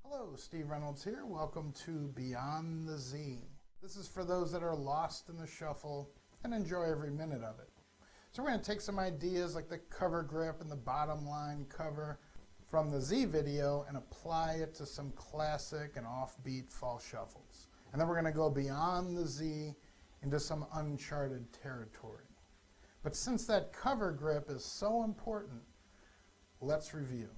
Hello, Steve Reynolds here. Welcome to Beyond the Z. This is for those that are lost in the shuffle and enjoy every minute of it. So we're going to take some ideas like the cover grip and the bottom line cover from the Z video and apply it to some classic and offbeat fall shuffles. And then we're going to go beyond the Z into some uncharted territory. But since that cover grip is so important, let's review.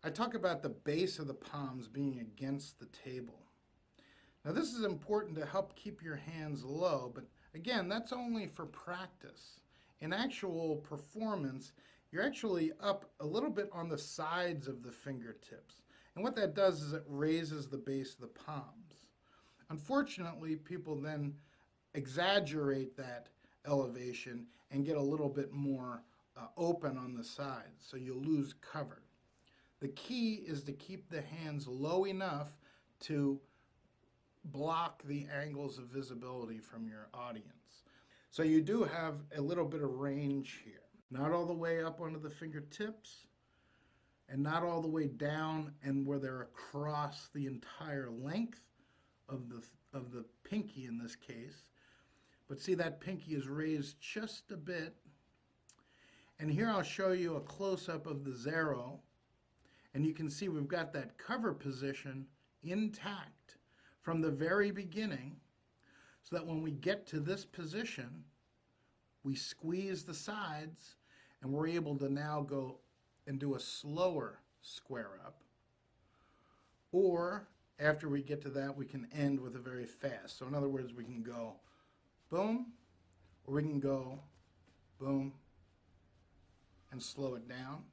I talk about the base of the palms being against the table. Now this is important to help keep your hands low, but again, that's only for practice. In actual performance, you're actually up a little bit on the sides of the fingertips. And what that does is it raises the base of the palms. Unfortunately, people then exaggerate that elevation and get a little bit more open on the sides, so you lose cover. The key is to keep the hands low enough to block the angles of visibility from your audience. So you do have a little bit of range here. Not all the way up onto the fingertips and not all the way down and where they're across the entire length of the pinky in this case. But see, that pinky is raised just a bit. And here I'll show you a close-up of the zero. And you can see we've got that cover position intact from the very beginning, so that when we get to this position, we squeeze the sides and we're able to now go and do a slower square up. Or after we get to that, we can end with a very fast. So in other words, we can go boom, or we can go boom and slow it down,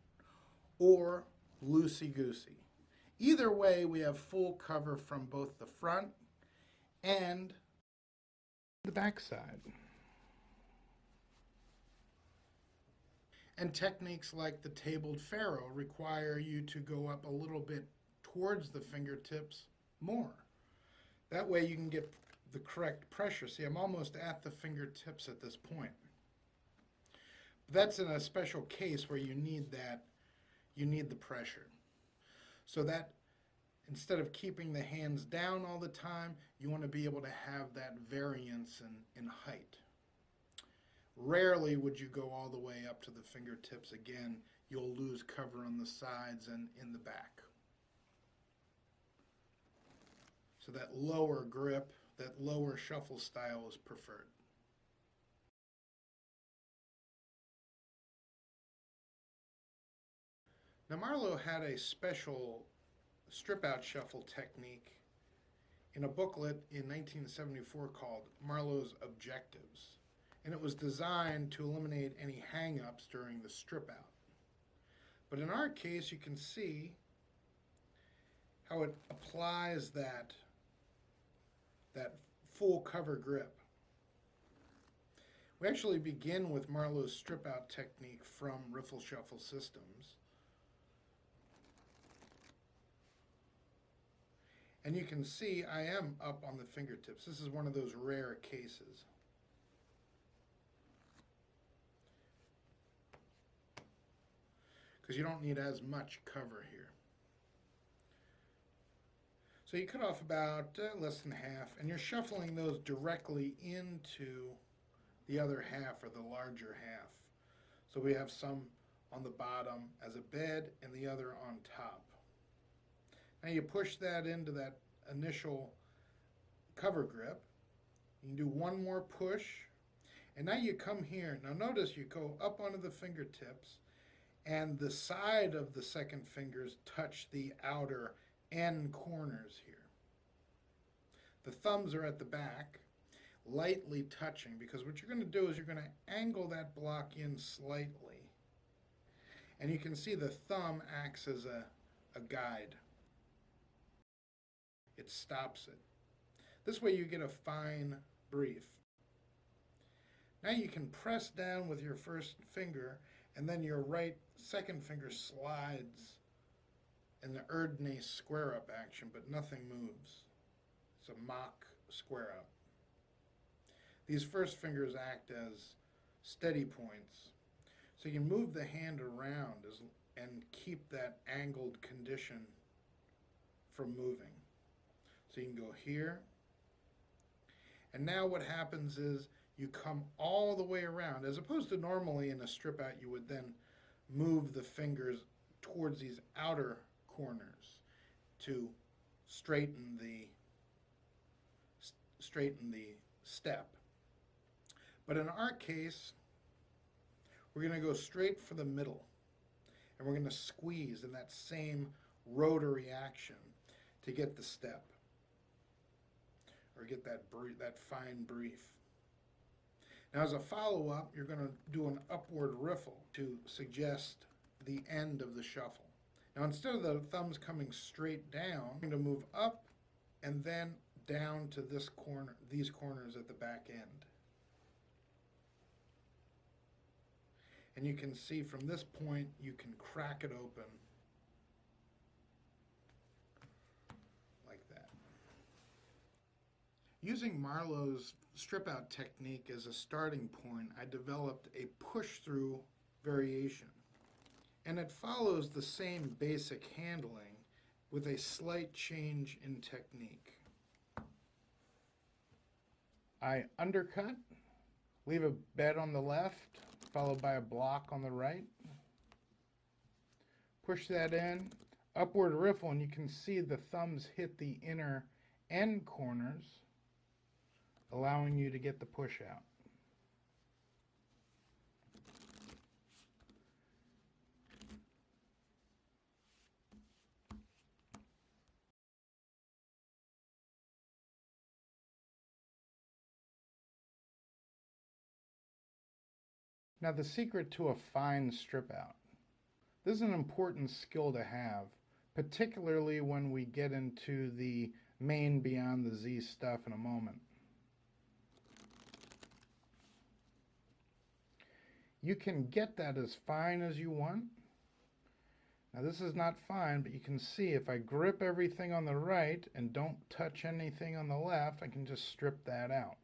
or loosey-goosey. Either way, we have full cover from both the front and the back side. And techniques like the tabled Pharaoh require you to go up a little bit towards the fingertips more. That way you can get the correct pressure. See, I'm almost at the fingertips at this point. That's in a special case where you need the pressure. So that instead of keeping the hands down all the time, you want to be able to have that variance in height. Rarely would you go all the way up to the fingertips. Again, you'll lose cover on the sides and in the back. So that lower grip, that lower shuffle style is preferred. Now Marlowe had a special strip-out shuffle technique in a booklet in 1974 called Marlowe's Objectives, and it was designed to eliminate any hang-ups during the strip-out. But in our case, you can see how it applies that full cover grip. We actually begin with Marlowe's strip-out technique from Riffle Shuffle Systems. And you can see I am up on the fingertips. This is one of those rare cases. Because you don't need as much cover here. So you cut off about less than half, and you're shuffling those directly into the other half, or the larger half. So we have some on the bottom as a bed and the other on top. Now you push that into that initial cover grip. You can do one more push, and now you come here. Now notice you go up onto the fingertips, and the side of the second fingers touch the outer end corners here. The thumbs are at the back, lightly touching, because what you're going to do is you're going to angle that block in slightly. And you can see the thumb acts as a guide. It stops it. This way you get a fine brief. Now you can press down with your first finger, and then your second finger slides in the Erdnase square up action, but nothing moves. It's a mock square up. These first fingers act as steady points. So you can move the hand around and keep that angled condition from moving. So you can go here. And now what happens is you come all the way around, as opposed to normally in a strip out you would then move the fingers towards these outer corners to straighten the step. But in our case, we're going to go straight for the middle, and we're going to squeeze in that same rotary action to get the step, or get that fine brief. Now, as a follow-up, you're going to do an upward riffle to suggest the end of the shuffle. Now, instead of the thumbs coming straight down, I'm going to move up and then down to this corner, these corners at the back end. And you can see from this point, you can crack it open like that. Using Marlowe's strip-out technique as a starting point, I developed a push-through variation. And it follows the same basic handling with a slight change in technique. I undercut, leave a bed on the left, followed by a block on the right. Push that in, upward riffle, and you can see the thumbs hit the inner end corners, allowing you to get the push out. Now, the secret to a fine strip out. This is an important skill to have, particularly when we get into the main beyond the Z stuff in a moment. You can get that as fine as you want. Now, this is not fine, but you can see if I grip everything on the right and don't touch anything on the left, I can just strip that out.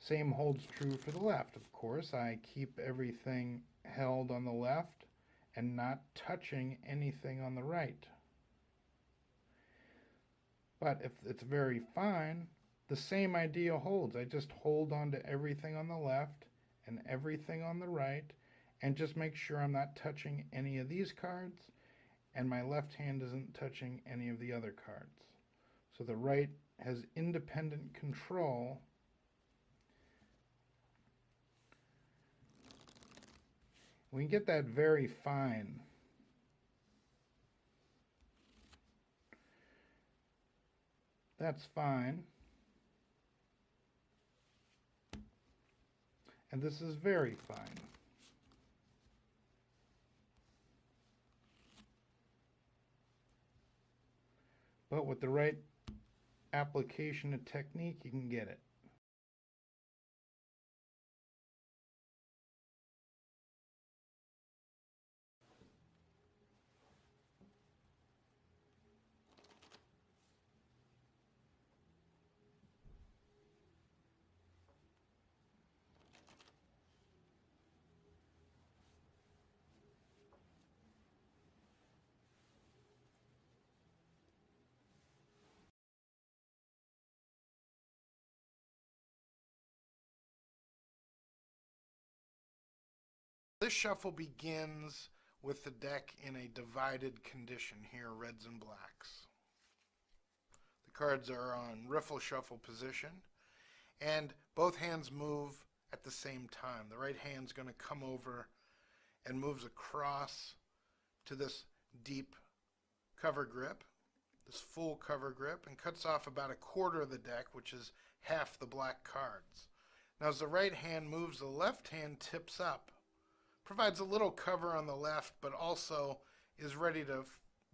Same holds true for the left, of course. I keep everything held on the left and not touching anything on the right. But if it's very fine, the same idea holds. I just hold on to everything on the left and everything on the right, and just make sure I'm not touching any of these cards, and my left hand isn't touching any of the other cards. So the right has independent control. We can get that very fine. That's fine. And this is very fine. But with the right application of technique, you can get it. This shuffle begins with the deck in a divided condition here, reds and blacks. The cards are on riffle shuffle position, and both hands move at the same time. The right hand's going to come over and moves across to this deep cover grip, this full cover grip, and cuts off about a quarter of the deck, which is half the black cards. Now, as the right hand moves, the left hand tips up, provides a little cover on the left, but also is ready to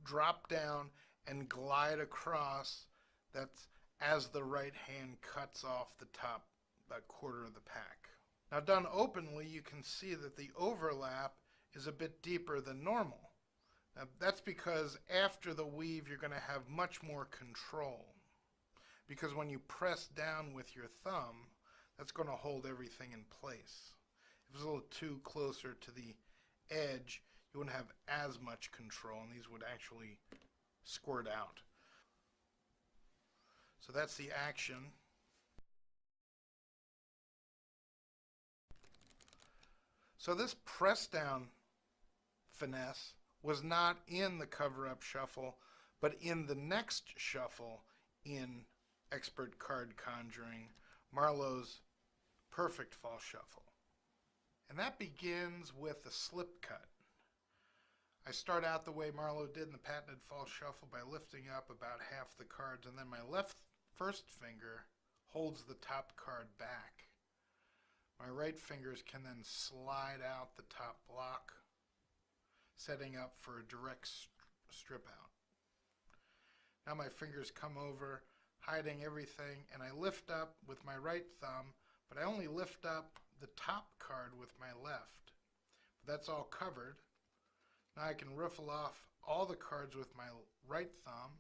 drop down and glide across. That's as the right hand cuts off the top, about quarter of the pack. Now, done openly, you can see that the overlap is a bit deeper than normal. Now, that's because after the weave, you're going to have much more control. Because when you press down with your thumb, that's going to hold everything in place. it was a little too closer to the edge, you wouldn't have as much control, and these would actually squirt out. So that's the action. So this press down finesse was not in the cover-up shuffle, but in the next shuffle in Expert Card Conjuring, Marlowe's Perfect Fall Shuffle. And that begins with a slip cut. I start out the way Marlowe did in the Patented Fall Shuffle by lifting up about half the cards, and then my left first finger holds the top card back. My right fingers can then slide out the top block, setting up for a direct strip out. Now my fingers come over, hiding everything, and I lift up with my right thumb, but I only lift up the top card with my left. But that's all covered. Now I can riffle off all the cards with my right thumb,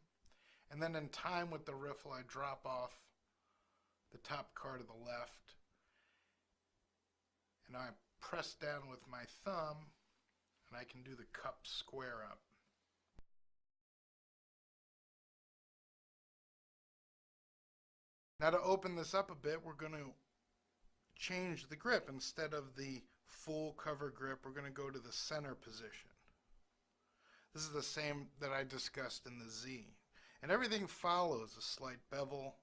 and then in time with the riffle I drop off the top card of the left, and I press down with my thumb, and I can do the cup square up. Now to open this up a bit, we're going to change the grip. Instead of the full cover grip, we're going to go to the center position. This is the same that I discussed in the Z. And everything follows: a slight bevel,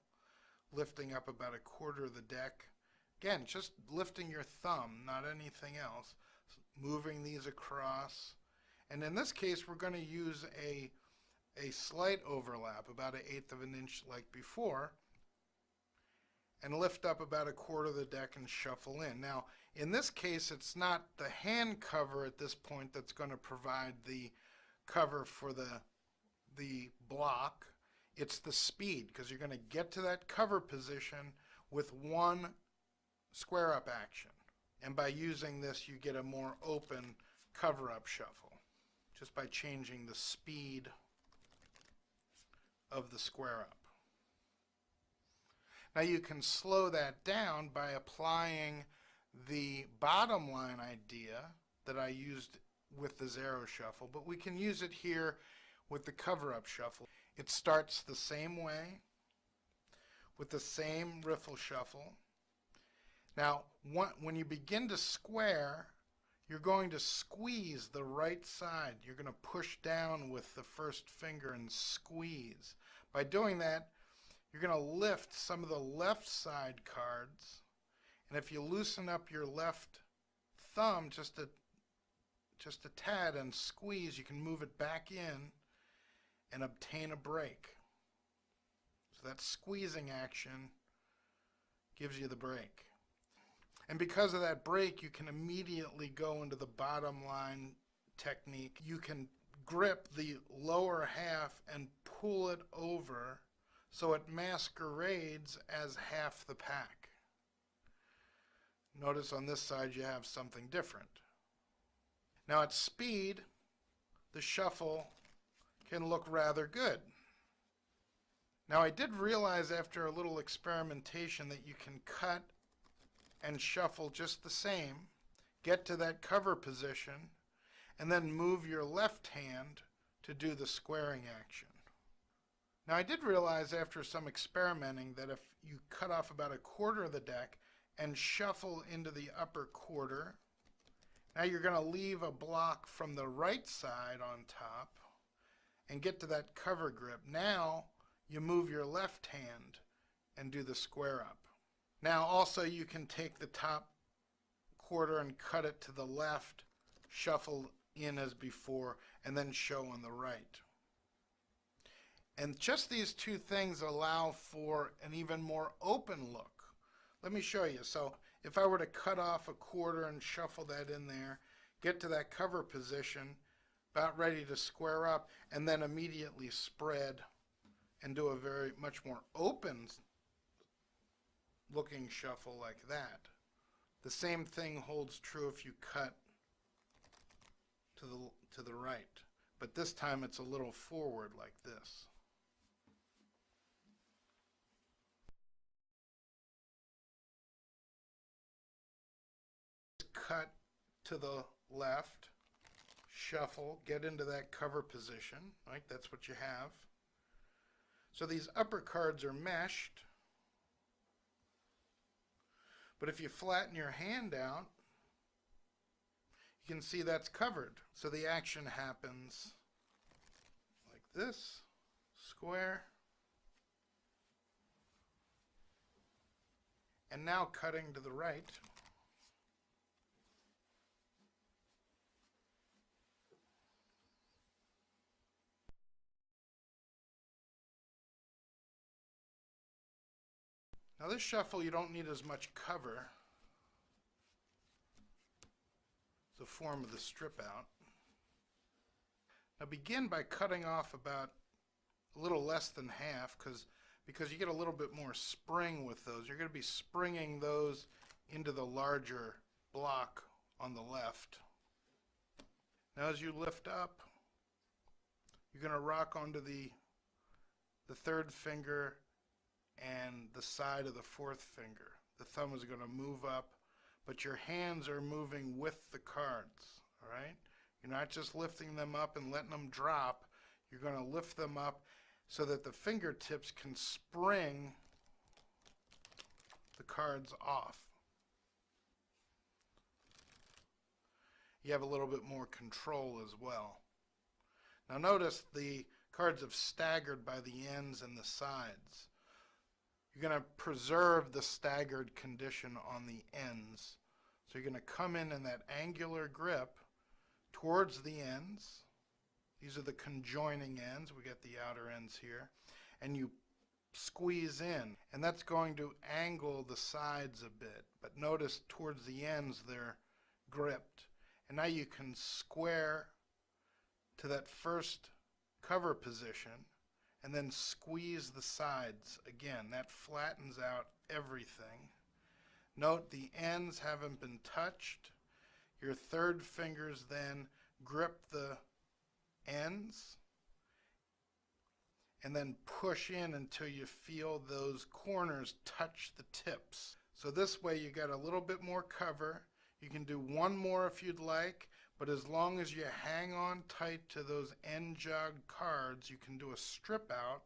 lifting up about a quarter of the deck. Again, just lifting your thumb, not anything else. Moving these across. And in this case, we're going to use a slight overlap, about 1/8 of an inch like before, and lift up about a quarter of the deck and shuffle in. Now, in this case, it's not the hand cover at this point that's going to provide the cover for the block. It's the speed, because you're going to get to that cover position with one square up action. And by using this, you get a more open cover-up shuffle, just by changing the speed of the square up. Now you can slow that down by applying the bottom line idea that I used with the Zero shuffle, but we can use it here with the cover-up shuffle. It starts the same way, with the same riffle shuffle. Now, when you begin to square, you're going to squeeze the right side. You're going to push down with the first finger and squeeze. By doing that, you're going to lift some of the left side cards, and if you loosen up your left thumb just a tad and squeeze, you can move it back in and obtain a break. So that squeezing action gives you the break. And because of that break, you can immediately go into the bottom line technique. You can grip the lower half and pull it over so it masquerades as half the pack. Notice on this side you have something different. Now at speed, the shuffle can look rather good. Now I did realize after a little experimentation that you can cut and shuffle just the same, get to that cover position, and then move your left hand to do the squaring action. Now I did realize after some experimenting that if you cut off about a quarter of the deck and shuffle into the upper quarter, now you're going to leave a block from the right side on top and get to that cover grip. Now you move your left hand and do the square up. Now also you can take the top quarter and cut it to the left, shuffle in as before, and then show on the right. And just these two things allow for an even more open look. Let me show you. So if I were to cut off a quarter and shuffle that in there, get to that cover position, about ready to square up, and then immediately spread and do a very much more open looking shuffle like that. The same thing holds true if you cut to the right, but this time it's a little forward like this. Cut to the left, shuffle, get into that cover position, right? That's what you have. So these upper cards are meshed, but if you flatten your hand out, you can see that's covered. So the action happens like this, square, and now cutting to the right. Now this shuffle, you don't need as much cover. It's the form of the strip out. Now begin by cutting off about a little less than half because you get a little bit more spring with those. You're going to be springing those into the larger block on the left. Now as you lift up, you're going to rock onto the third finger and the side of the fourth finger. The thumb is going to move up, but your hands are moving with the cards, all right? You're not just lifting them up and letting them drop. You're going to lift them up so that the fingertips can spring the cards off. You have a little bit more control as well. Now notice the cards have staggered by the ends and the sides. You're going to preserve the staggered condition on the ends. So you're going to come in that angular grip towards the ends. These are the conjoining ends. We got the outer ends here. And you squeeze in. And that's going to angle the sides a bit. But notice towards the ends they're gripped. And now you can square to that first cover position and then squeeze the sides again. That flattens out everything. Note the ends haven't been touched. Your third fingers then grip the ends and then push in until you feel those corners touch the tips. So this way you got a little bit more cover. You can do one more if you'd like, but as long as you hang on tight to those end jogged cards, you can do a strip out,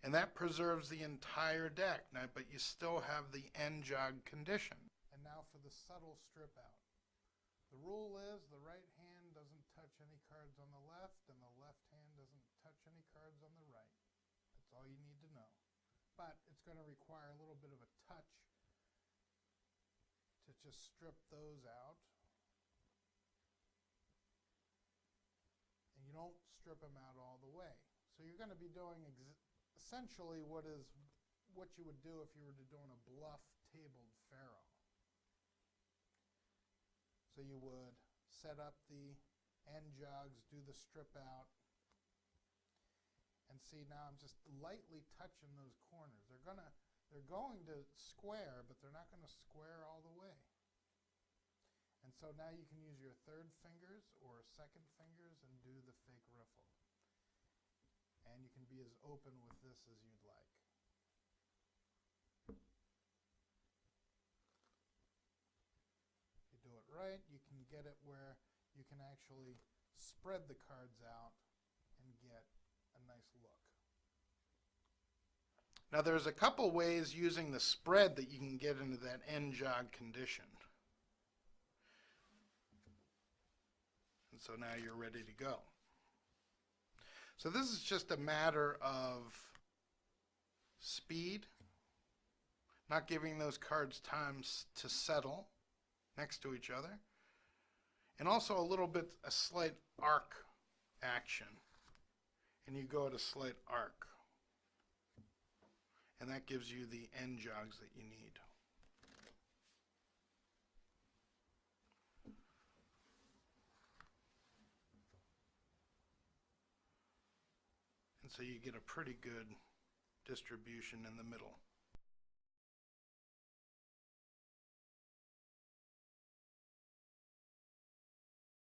and that preserves the entire deck. Now, but you still have the end jog condition. And now for the subtle strip out. The rule is the right hand doesn't touch any cards on the left, and the left hand doesn't touch any cards on the right. That's all you need to know. But it's going to require a little bit of a touch to just strip those out. And you don't strip them out all the way. So you're going to be doing essentially what you would do if you were doing a bluff tabled faro. So you would set up the end jogs, do the strip out, and see now I'm just lightly touching those corners. They're going to square, but they're not going to square all the way. And so now you can use your third fingers or second fingers and do the fake riffle. And you can be as open with this as you'd like. If you do it right, you can get it where you can actually spread the cards out and get a nice look. Now there's a couple ways using the spread that you can get into that end jog condition. And so now you're ready to go. So this is just a matter of speed, not giving those cards time to settle next to each other, and also a slight arc action. And you go at a slight arc. And that gives you the end jogs that you need. And so you get a pretty good distribution in the middle.